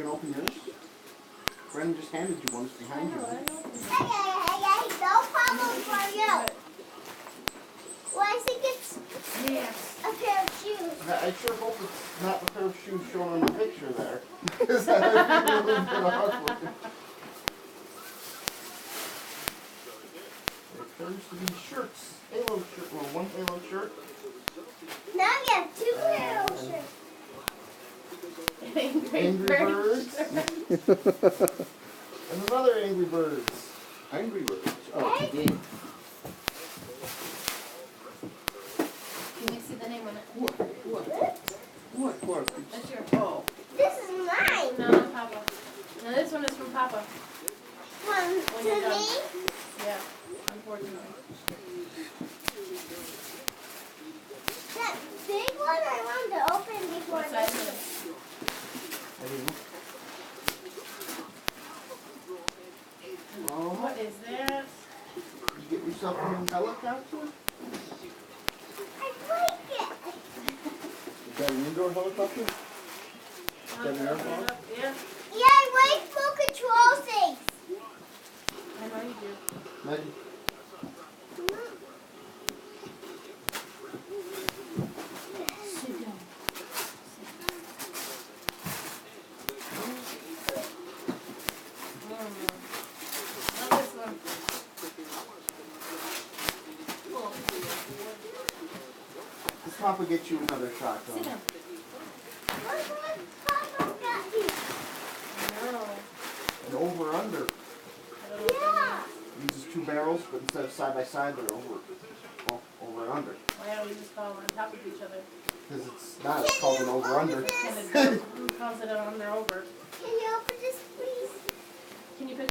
gonna open yours? Brendan just handed you one. It's behind you. Hey, no problem for you. Well, I think it's a pair of shoes. I sure hope it's not the pair of shoes shown on the picture there. Because that would be a little bit awkward. There appears to be shirts. Halo shirt. Well, one Halo shirt. Now you have two pair of shirts. Angry Birds. And another Angry Birds. Angry Birds. Oh, it's a game. Can you see the name on it? What? That's yours. Oh. This is mine. No, Papa. No, this one is from Papa. From to me? Yeah, unfortunately. That big one I wanted to open before What size this. is it? I don't know. Oh, What is that? you get yourself a helicopter? I like it. Is that an indoor helicopter? Open it up. Yeah, Yeah, I like remote control things. I know you do. Maggie. Sit down. Not this one. Does Papa get you another shot, Sit though? down. Look what Papa got me. No. An over-under. I don't know Yeah. Uses two barrels, but instead of side by side, they're over and under. why don't we just call them on top of each other? Because it's not, it's called an over-under. And who calls it an under over?